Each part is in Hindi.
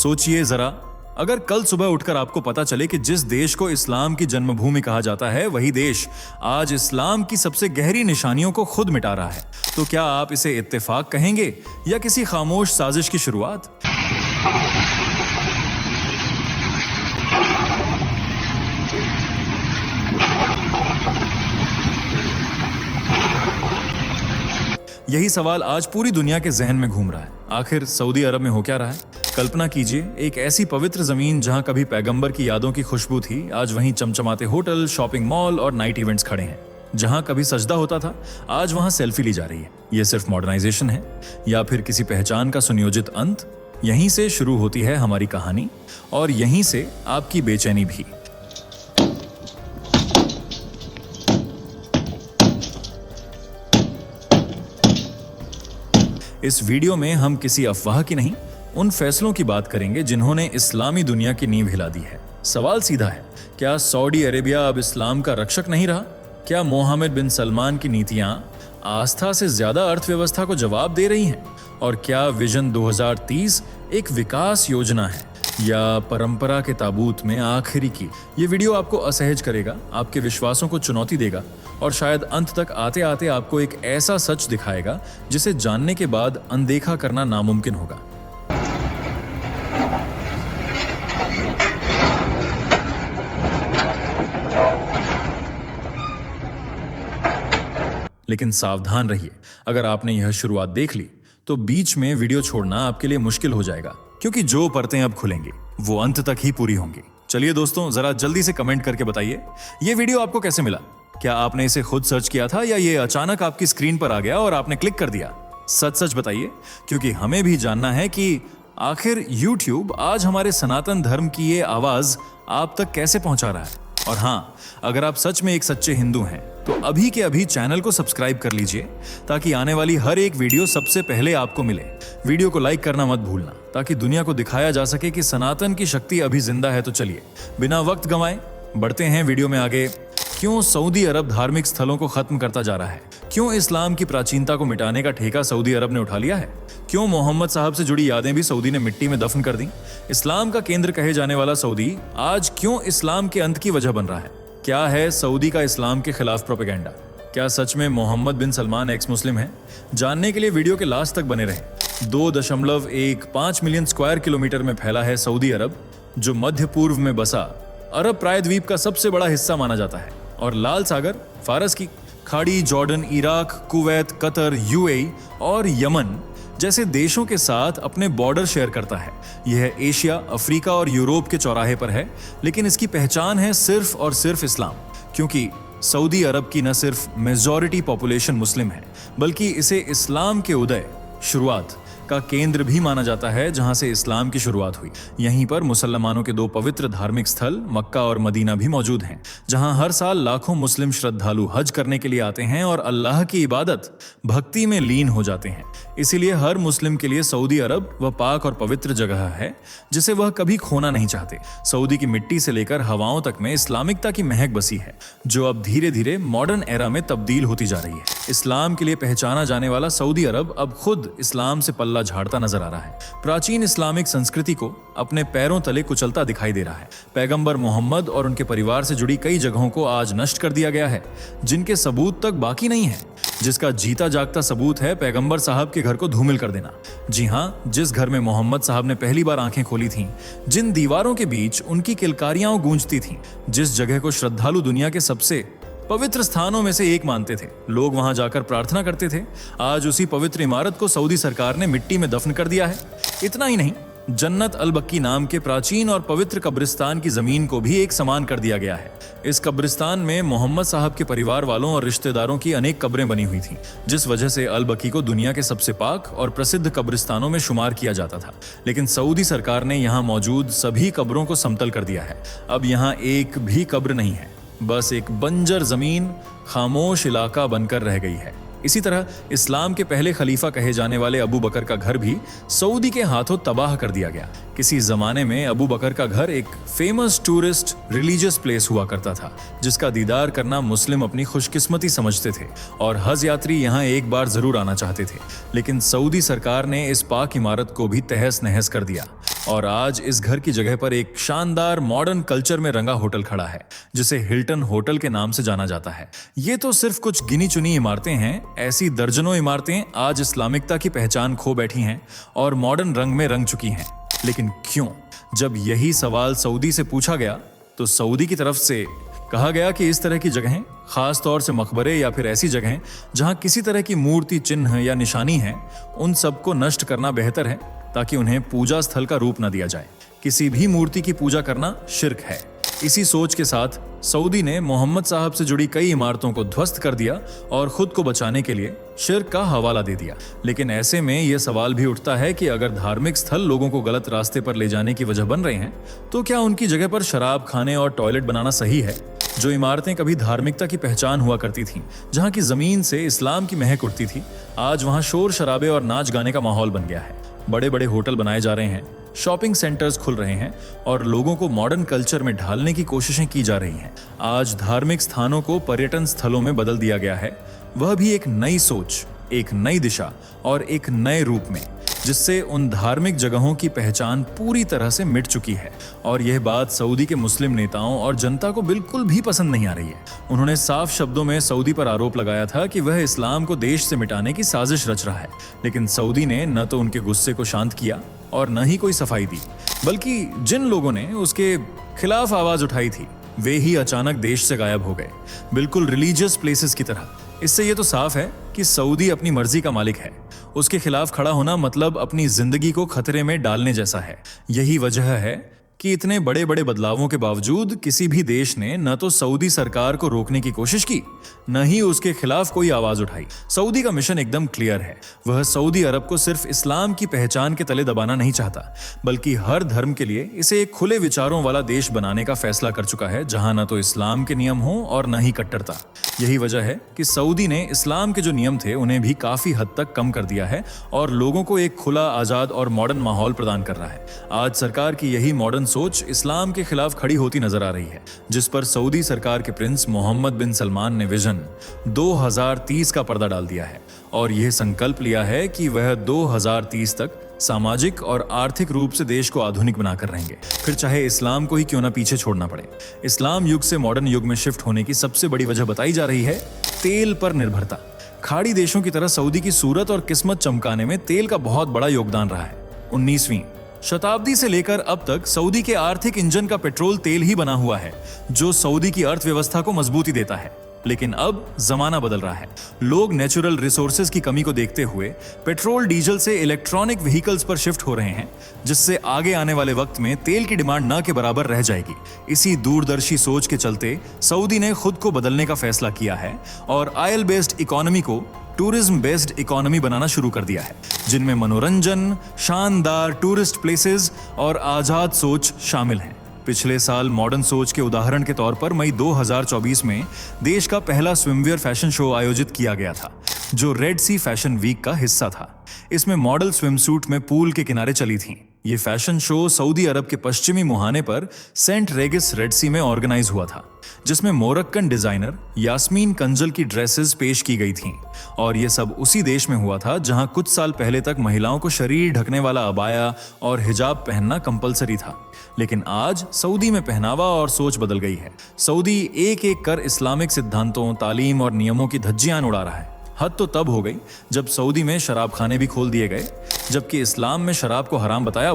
सोचिए जरा, अगर कल सुबह उठकर आपको पता चले कि जिस देश को इस्लाम की जन्मभूमि कहा जाता है वही देश आज इस्लाम की सबसे गहरी निशानियों को खुद मिटा रहा है, तो क्या आप इसे इत्तेफाक कहेंगे या किसी खामोश साजिश की शुरुआत? यही सवाल आज पूरी दुनिया के जहन में घूम रहा है। आखिर सऊदी अरब में हो क्या रहा है? कल्पना कीजिए, एक ऐसी पवित्र जमीन जहां कभी पैगंबर की यादों की खुशबू थी, आज वहीं चमचमाते होटल, शॉपिंग मॉल और नाइट इवेंट्स खड़े हैं। जहां कभी सजदा होता था, आज वहां सेल्फी ली जा रही है। यह सिर्फ मॉडर्नाइजेशन है या फिर किसी पहचान का सुनियोजित अंत? यहीं से शुरू होती है हमारी कहानी और यहीं से आपकी बेचैनी भी। इस वीडियो में हम किसी अफवाह की नहीं, उन फैसलों की बात करेंगे जिन्होंने इस्लामी दुनिया की नींव हिला दी है। सवाल सीधा है, क्या सऊदी अरेबिया अब इस्लाम का रक्षक नहीं रहा? क्या मोहम्मद बिन सलमान की नीतियां आस्था से ज्यादा अर्थव्यवस्था को जवाब दे रही हैं? और क्या विजन 2030 एक विकास योजना है या परंपरा के ताबूत में आखिरी की? ये वीडियो आपको असहज करेगा, आपके विश्वासों को चुनौती देगा और शायद अंत तक आते आते आपको एक ऐसा सच दिखाएगा जिसे जानने के बाद अनदेखा करना नामुमकिन होगा। लेकिन सावधान रहिए, अगर आपने यह शुरुआत देख ली तो बीच में वीडियो छोड़ना आपके लिए मुश्किल हो जाएगा, क्योंकि जो परतें अब खुलेंगी वो अंत तक ही पूरी होंगी। चलिए दोस्तों, जरा जल्दी से कमेंट करके बताइए ये वीडियो आपको कैसे मिला। क्या आपने इसे खुद सर्च किया था या ये अचानक आपकी स्क्रीन पर आ गया और आपने क्लिक कर दिया? सच सच बताइए, क्योंकि हमें भी जानना है कि आखिर YouTube आज हमारे सनातन धर्म की ये आवाज आप तक कैसे पहुंचा रहा है। और हाँ, अगर आप सच में एक सच्चे हिंदू हैं तो अभी के अभी चैनल को सब्सक्राइब कर लीजिए ताकि आने वाली हर एक वीडियो सबसे पहले आपको मिले। वीडियो को लाइक करना मत भूलना ताकि दुनिया को दिखाया जा सके कि सनातन की शक्ति अभी जिंदा है। तो चलिए बिना वक्त गंवाए बढ़ते हैं वीडियो में आगे। क्यों सऊदी अरब धार्मिक स्थलों को खत्म करता जा रहा है? क्यों इस्लाम की प्राचीनता को मिटाने का ठेका सऊदी अरब ने उठा लिया है? क्यों मोहम्मद साहब से जुड़ी यादें भी सऊदी ने मिट्टी में दफन कर दी? इस्लाम का केंद्र कहे जाने वाला सऊदी आज क्यों इस्लाम के अंत की वजह बन रहा है? क्या है सऊदी का इस्लाम के खिलाफ प्रोपेगेंडा? क्या सच में मोहम्मद बिन सलमान एक्स मुस्लिम है? जानने के लिए वीडियो के लास्ट तक बने रहें। 2.15 मिलियन स्क्वायर किलोमीटर में फैला है सऊदी अरब, जो मध्य पूर्व में बसा अरब प्रायद्वीप का सबसे बड़ा हिस्सा माना जाता है और लाल सागर, फारस की खाड़ी, Jordan, Iraq, Kuwait, Qatar, UAE और यमन जैसे देशों के साथ अपने बॉर्डर शेयर करता है। यह एशिया, अफ्रीका और यूरोप के चौराहे पर है, लेकिन इसकी पहचान है सिर्फ और सिर्फ इस्लाम, क्योंकि सऊदी अरब की न सिर्फ मेजॉरिटी पॉपुलेशन मुस्लिम है, बल्कि इसे इस्लाम के उदय, शुरुआत का केंद्र भी माना जाता है, जहां से इस्लाम की शुरुआत हुई। यहीं पर मुसलमानों के दो पवित्र धार्मिक स्थल मक्का और मदीना भी मौजूद हैं, जहां हर साल लाखों मुस्लिम श्रद्धालु हज करने के लिए आते हैं और अल्लाह की इबादत, भक्ति में लीन हो जाते हैं। इसीलिए हर मुस्लिम के लिए सऊदी अरब वह पाक और पवित्र जगह है जिसे वह कभी खोना नहीं चाहते। सऊदी की मिट्टी से लेकर हवाओं तक में इस्लामिकता की महक बसी है, जो अब धीरे धीरे मॉडर्न एरा में तब्दील होती जा रही है। इस्लाम के लिए पहचाना जाने वाला सऊदी अरब अब खुद इस्लाम से पल्ला झाड़ता नजर आ रहा है। प्राचीन इस्लामिक संस्कृति को अपने पैरों तले कुचलता दिखाई दे रहा है। पैगंबर मोहम्मद और उनके परिवार से जुड़ी कई जगहों को आज नष्ट कर दिया गया है, जिनके सबूत तक बाकी नहीं है। जिसका जीता जागता सबूत है पैगंबर साहब के घर को धूमिल कर देना। जी हाँ, जिस घर में मोहम्मद साहब ने पहली बार आंखें खोली थीं, जिन दीवारों के बीच उनकी किलकारियां गूंजती थीं, जिस जगह को श्रद्धालु दुनिया के सबसे पवित्र स्थानों में से एक मानते थे, लोग वहां जाकर प्रार्थना करते थे, आज उसी पवित्र इमारत को सऊदी सरकार ने मिट्टी में दफन कर दिया है। इतना ही नहीं, जन्नत अल बक्की नाम के प्राचीन और पवित्र कब्रिस्तान की जमीन को भी एक समान कर दिया गया है। इस कब्रिस्तान में मोहम्मद साहब के परिवार वालों और रिश्तेदारों की अनेक कब्रें बनी हुई थीं, जिस वजह से अल बक्की को दुनिया के सबसे पाक और प्रसिद्ध कब्रिस्तानों में शुमार किया जाता था। लेकिन सऊदी सरकार ने यहाँ मौजूद सभी कब्रों को समतल कर दिया है। अब यहाँ एक भी कब्र नहीं है, बस एक बंजर जमीन, खामोश इलाका बनकर रह गई है। इसी तरह इस्लाम के पहले खलीफा कहे जाने वाले अबू बकर का घर भी सऊदी के हाथों तबाह कर दिया गया। किसी जमाने में अबू बकर का घर एक फेमस टूरिस्ट रिलीजियस प्लेस हुआ करता था, जिसका दीदार करना मुस्लिम अपनी खुशकिस्मती समझते थे और हज यात्री यहाँ एक बार जरूर आना चाहते थे। लेकिन सऊदी सरकार ने इस पाक इमारत को भी तहस नहस कर दिया। और आज इस घर की जगह पर एक शानदार मॉडर्न कल्चर में रंगा होटल खड़ा है, जिसे हिल्टन होटल के नाम से जाना जाता है। ये तो सिर्फ कुछ गिनी चुनी इमारतें हैं, ऐसी दर्जनों इमारतें आज इस्लामिकता की पहचान खो बैठी हैं और मॉडर्न रंग में रंग चुकी हैं। लेकिन क्यों? जब यही सवाल सऊदी से पूछा गया तो सऊदी की तरफ से कहा गया कि इस तरह की जगहें, खास तौर से मकबरे या फिर ऐसी जगहें जहां किसी तरह की मूर्ति, चिन्ह या निशानी है, उन सबको नष्ट करना बेहतर है ताकि उन्हें पूजा स्थल का रूप न दिया जाए। किसी भी मूर्ति की पूजा करना शिर्क है। इसी सोच के साथ सऊदी ने मोहम्मद साहब से जुड़ी कई इमारतों को ध्वस्त कर दिया और खुद को बचाने के लिए शिर्क का हवाला दे दिया। लेकिन ऐसे में यह सवाल भी उठता है कि अगर धार्मिक स्थल लोगों को गलत रास्ते पर ले जाने की वजह बन रहे हैं, तो क्या उनकी जगह पर शराब खाने और टॉयलेट बनाना सही है? जो इमारतें कभी धार्मिकता की पहचान हुआ करती थीं, जहां की जमीन से इस्लाम की महक उठती थी, आज वहां शोर शराबे और नाच गाने का माहौल बन गया है। बड़े बड़े होटल बनाए जा रहे हैं, शॉपिंग सेंटर्स खुल रहे हैं और लोगों को मॉडर्न कल्चर में ढालने की कोशिशें की जा रही हैं। आज धार्मिक स्थानों को पर्यटन स्थलों में बदल दिया गया है, वह भी एक नई सोच, एक नई दिशा और एक नए रूप में, जिससे उन धार्मिक जगहों की पहचान पूरी तरह से मिट चुकी है। और यह बात सऊदी के मुस्लिम नेताओं और जनता को बिल्कुल भी पसंद नहीं आ रही है। उन्होंने साफ शब्दों में सऊदी पर आरोप लगाया था कि वह इस्लाम को देश से मिटाने की साजिश रच रहा है। लेकिन सऊदी ने न तो उनके गुस्से को शांत किया और न ही कोई सफाई दी, बल्कि जिन लोगों ने उसके खिलाफ आवाज उठाई थी, वे ही अचानक देश से गायब हो गए, बिल्कुल रिलीजियस प्लेसेस की तरह। इससे यह तो साफ है कि सऊदी अपनी मर्जी का मालिक है। उसके खिलाफ खड़ा होना मतलब अपनी जिंदगी को खतरे में डालने जैसा है। यही वजह है कि इतने बड़े बड़े बदलावों के बावजूद किसी भी देश ने न तो सऊदी सरकार को रोकने की कोशिश की, न ही उसके खिलाफ कोई आवाज उठाई। सऊदी का मिशन एकदम क्लियर है। वह सऊदी अरब को सिर्फ इस्लाम की पहचान के तले दबाना नहीं चाहता, बल्कि हर धर्म के लिए इसे एक खुले विचारों वाला देश बनाने का फैसला कर चुका है, जहां न तो इस्लाम के नियम हो और न ही कट्टरता। यही वजह है कि सऊदी ने इस्लाम के जो नियम थे उन्हें भी काफी हद तक कम कर दिया है और लोगों को एक खुला, आजाद और मॉडर्न माहौल प्रदान कर रहा है। आज सरकार की यही मॉडर्न सोच इस्लाम के खिलाफ खड़ी होती नजर आ रही है, जिस पर सऊदी सरकार के प्रिंस मोहम्मद बिन सलमान ने विजन 2030 का पर्दा डाल दिया है और यह संकल्प लिया है कि वह 2030 तक सामाजिक और आर्थिक रूप से देश को आधुनिक बनाकर रहेंगे, फिर चाहे इस्लाम को ही क्यों ना पीछे छोड़ना पड़े। इस्लाम युग से मॉडर्न युग में शिफ्ट होने की सबसे बड़ी वजह बताई जा रही है तेल पर निर्भरता। खाड़ी देशों की तरह सऊदी की सूरत और किस्मत चमकाने में तेल का बहुत बड़ा योगदान रहा है। 19वीं शताब्दी से लेकर अब तक सऊदी के आर्थिक इंजन का पेट्रोल तेल ही बना हुआ है, जो सऊदी की अर्थव्यवस्था को मजबूती देता है। लेकिन अब जमाना बदल रहा है। लोग नेचुरल रिसोर्सेज की कमी को देखते हुए पेट्रोल डीजल से इलेक्ट्रॉनिक व्हीकल्स पर शिफ्ट हो रहे हैं, जिससे आगे आने वाले वक्त में तेल की डिमांड न के बराबर रह जाएगी। इसी दूरदर्शी सोच के चलते सऊदी ने खुद को बदलने का फैसला किया है और ऑयल बेस्ड इकोनॉमी को टूरिज्म बेस्ड इकोनॉमी बनाना शुरू कर दिया है, जिनमें मनोरंजन, शानदार टूरिस्ट प्लेसेस और आजाद सोच शामिल हैं। पिछले साल मॉडर्न सोच के उदाहरण के तौर पर मई 2024 में देश का पहला स्विमवेयर फैशन शो आयोजित किया गया था, जो रेड सी फैशन वीक का हिस्सा था। इसमें मॉडल स्विमसूट में पूल के किनारे चली थीं। ये फैशन शो सऊदी अरब के पश्चिमी मुहाने पर सेंट रेगिस रेड सी में ऑर्गेनाइज हुआ था, जिसमें मोरक्कन डिजाइनर यास्मीन कंजल की ड्रेसेस पेश की गई थीं। और ये सब उसी देश में हुआ था जहां कुछ साल पहले तक महिलाओं को शरीर ढकने वाला अबाया और हिजाब पहनना कंपलसरी था। लेकिन आज सऊदी में पहनावा और सोच बदल गई है। सऊदी एक एक कर इस्लामिक सिद्धांतों, तालीम और नियमों की धज्जियां उड़ा रहा है। हद तो तब हो गई जब सऊदी में शराब खाने भी खोल दिए गए, जबकि इस्लाम में शराब को हराम बताया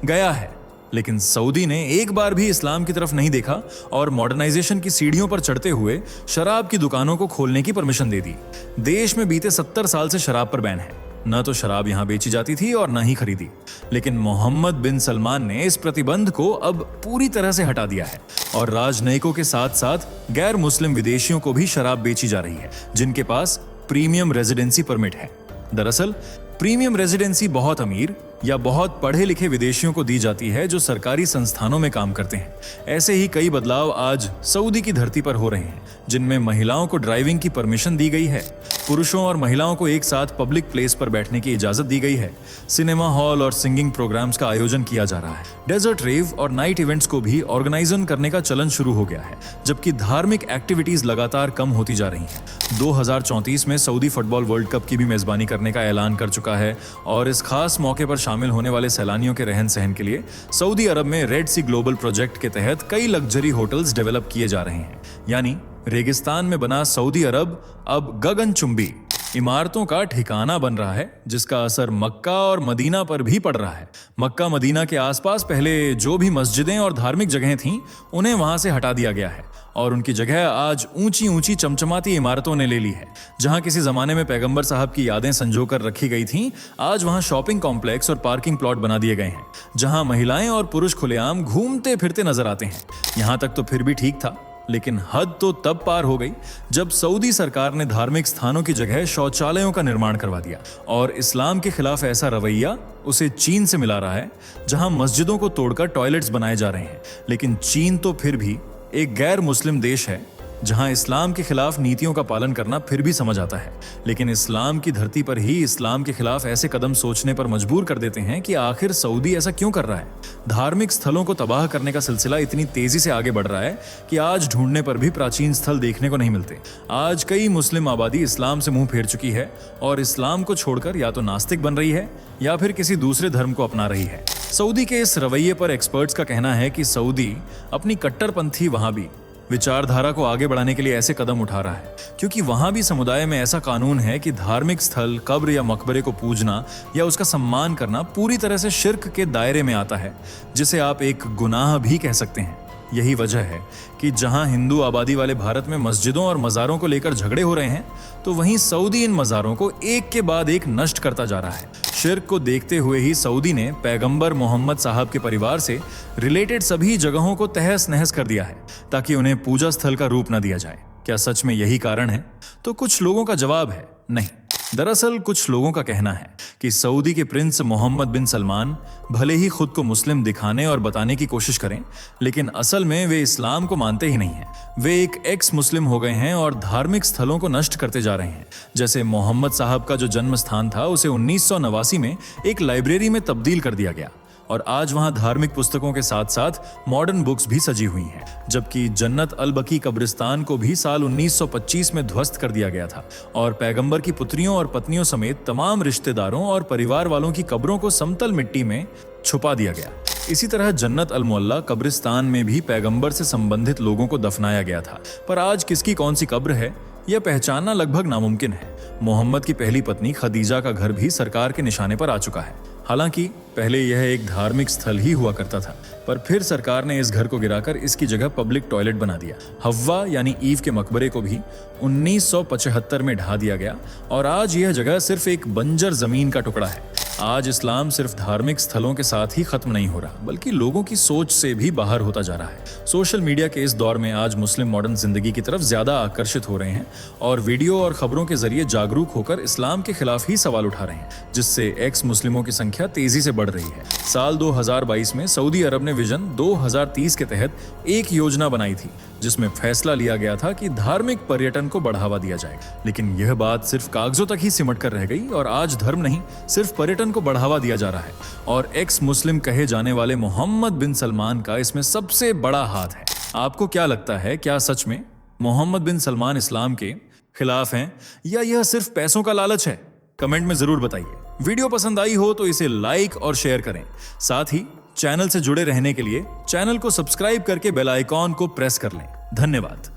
गया है। लेकिन सऊदी ने एक बार भी इस्लाम की तरफ नहीं देखा और मॉडर्नाइजेशन की सीढ़ियों पर चढ़ते हुए शराब की दुकानों को खोलने की परमिशन दे दी। देश में बीते 70 साल से शराब पर बैन है। न तो शराब यहां बेची जाती थी और न ही खरीदी। लेकिन मोहम्मद बिन सलमान ने इस प्रतिबंध को अब पूरी तरह से हटा दिया है और राजनयिकों के साथ साथ गैर मुस्लिम विदेशियों को भी शराब बेची जा रही है, जिनके पास प्रीमियम रेजिडेंसी परमिट है। दरअसल प्रीमियम रेजिडेंसी बहुत अमीर या बहुत पढ़े लिखे विदेशियों को दी जाती है जो सरकारी संस्थानों में काम करते हैं। ऐसे ही कई बदलाव आज सऊदी की धरती पर हो रहे हैं, जिनमें महिलाओं को ड्राइविंग की परमिशन दी गई है। पुरुषों और महिलाओं को एक साथ पब्लिक प्लेस पर बैठने की इजाजत दी गई है। सिनेमा हॉल और सिंगिंग प्रोग्राम्स का आयोजन किया जा रहा है। डेजर्ट रेव और नाइट इवेंट्स को भी ऑर्गेनाइजन करने का चलन शुरू हो गया है, जबकि धार्मिक एक्टिविटीज लगातार कम होती जा रही हैं। 2034 में सऊदी फुटबॉल वर्ल्ड कप की भी मेजबानी करने का ऐलान कर चुका है और इस खास मौके पर शामिल होने वाले सैलानियों के रहन सहन के लिए सऊदी अरब में रेड सी ग्लोबल प्रोजेक्ट के तहत कई लग्जरी होटल्स डेवलप किए जा रहे हैं। यानी रेगिस्तान में बना सऊदी अरब अब गगनचुंबी इमारतों का ठिकाना बन रहा है, जिसका असर मक्का और मदीना पर भी पड़ रहा है। मक्का मदीना के आसपास पहले जो भी मस्जिदें और धार्मिक जगहें थीं, उन्हें वहां से हटा दिया गया है और उनकी जगह आज ऊंची ऊंची चमचमाती इमारतों ने ले ली है। जहां किसी जमाने में पैगंबर साहब की यादें संजोकर रखी गई थीं, आज वहां शॉपिंग कॉम्प्लेक्स और पार्किंग प्लॉट बना दिए गए हैं, जहां महिलाएं और पुरुष खुलेआम घूमते फिरते नजर आते हैं। यहां तक तो फिर भी ठीक था, लेकिन हद तो तब पार हो गई जब सऊदी सरकार ने धार्मिक स्थानों की जगह शौचालयों का निर्माण करवा दिया। और इस्लाम के खिलाफ ऐसा रवैया उसे चीन से मिला रहा है, जहां मस्जिदों को तोड़कर टॉयलेट्स बनाए जा रहे हैं। लेकिन चीन तो फिर भी एक गैर मुस्लिम देश है, जहां इस्लाम के खिलाफ नीतियों का पालन करना फिर भी समझ आता है। लेकिन इस्लाम की धरती पर ही इस्लाम के खिलाफ ऐसे कदम सोचने पर मजबूर कर देते हैं कि आखिर सऊदी ऐसा क्यों कर रहा है। धार्मिक स्थलों को तबाह करने का सिलसिला इतनी तेजी से आगे बढ़ रहा है कि आज ढूंढने पर भी प्राचीन स्थल देखने को नहीं मिलते। आज कई मुस्लिम आबादी इस्लाम से मुंह फेर चुकी है और इस्लाम को छोड़कर या तो नास्तिक बन रही है या फिर किसी दूसरे धर्म को अपना रही है। सऊदी के इस रवैये पर एक्सपर्ट्स का कहना है कि सऊदी अपनी कट्टरपंथी वहाबी विचारधारा को आगे बढ़ाने के लिए ऐसे कदम उठा रहा है, क्योंकि वहां भी समुदाय में ऐसा कानून है कि धार्मिक स्थल, कब्र या मकबरे को पूजना या उसका सम्मान करना पूरी तरह से शिर्क के दायरे में आता है, जिसे आप एक गुनाह भी कह सकते हैं। यही वजह है कि जहां हिंदू आबादी वाले भारत में मस्जिदों और मज़ारों को लेकर झगड़े हो रहे हैं, तो वहीं सऊदी इन मज़ारों को एक के बाद एक नष्ट करता जा रहा है। शिर्क को देखते हुए ही सऊदी ने पैगंबर मोहम्मद साहब के परिवार से रिलेटेड सभी जगहों को तहस नहस कर दिया है, ताकि उन्हें पूजा स्थल का रूप न दिया जाए। क्या सच में यही कारण है? तो कुछ लोगों का जवाब है नहीं। दरअसल कुछ लोगों का कहना है कि सऊदी के प्रिंस मोहम्मद बिन सलमान भले ही खुद को मुस्लिम दिखाने और बताने की कोशिश करें, लेकिन असल में वे इस्लाम को मानते ही नहीं हैं। वे एक एक्स मुस्लिम हो गए हैं और धार्मिक स्थलों को नष्ट करते जा रहे हैं। जैसे मोहम्मद साहब का जो जन्म स्थान था, उसे 1989 में एक लाइब्रेरी में तब्दील कर दिया गया और आज वहां धार्मिक पुस्तकों के साथ साथ मॉडर्न बुक्स भी सजी हुई हैं। जबकि जन्नत अल बकी कब्रिस्तान को भी साल 1925 में ध्वस्त कर दिया गया था और पैगंबर की पुत्रियों और पत्नियों समेत तमाम रिश्तेदारों और परिवार वालों की कब्रों को समतल मिट्टी में छुपा दिया गया। इसी तरह जन्नत अल मुअल्ला कब्रिस्तान में भी पैगंबर से संबंधित लोगों को दफनाया गया था। पर आज किसकी कौन सी कब्र है, यह पहचानना लगभग नामुमकिन है। मोहम्मद की पहली पत्नी खदीजा का घर भी सरकार के निशाने पर आ चुका है। हालांकि पहले यह एक धार्मिक स्थल ही हुआ करता था, पर फिर सरकार ने इस घर को गिराकर इसकी जगह पब्लिक टॉयलेट बना दिया। हव्वा यानी ईव के मकबरे को भी 1975 में ढा दिया गया और आज यह जगह सिर्फ एक बंजर जमीन का टुकड़ा है। आज इस्लाम सिर्फ धार्मिक स्थलों के साथ ही खत्म नहीं हो रहा, बल्कि लोगों की सोच से भी बाहर होता जा रहा है। सोशल मीडिया के इस दौर में आज मुस्लिम मॉडर्न जिंदगी की तरफ ज्यादा आकर्षित हो रहे हैं और वीडियो और खबरों के जरिए जागरूक होकर इस्लाम के खिलाफ ही सवाल उठा रहे हैं, जिससे एक्स मुस्लिमों की संख्या तेजी से बढ़ रही है। साल 2022 में सऊदी अरब ने विजन 2030 के तहत एक योजना बनाई थी, जिसमें फैसला लिया गया था कि धार्मिक पर्यटन को बढ़ावा दिया जाएगा। लेकिन यह बात सिर्फ कागजों तक ही सिमट कर रह गई और आज धर्म नहीं, सिर्फ पर्यटन को बढ़ावा दिया जा रहा है और एक्स मुस्लिम कहे जाने वाले मोहम्मद बिन सलमान का इसमें सबसे बड़ा हाथ है। आपको क्या लगता है, क्या सच में मोहम्मद बिन सलमान इस्लाम के खिलाफ हैं या यह सिर्फ पैसों का लालच है? कमेंट में जरूर बताइए। वीडियो पसंद आई हो तो इसे लाइक और शेयर करें। साथ ही चैनल से जुड़े रहने के लिए चैनल को सब्सक्राइब करके बेल आइकॉन को प्रेस कर लें। धन्यवाद।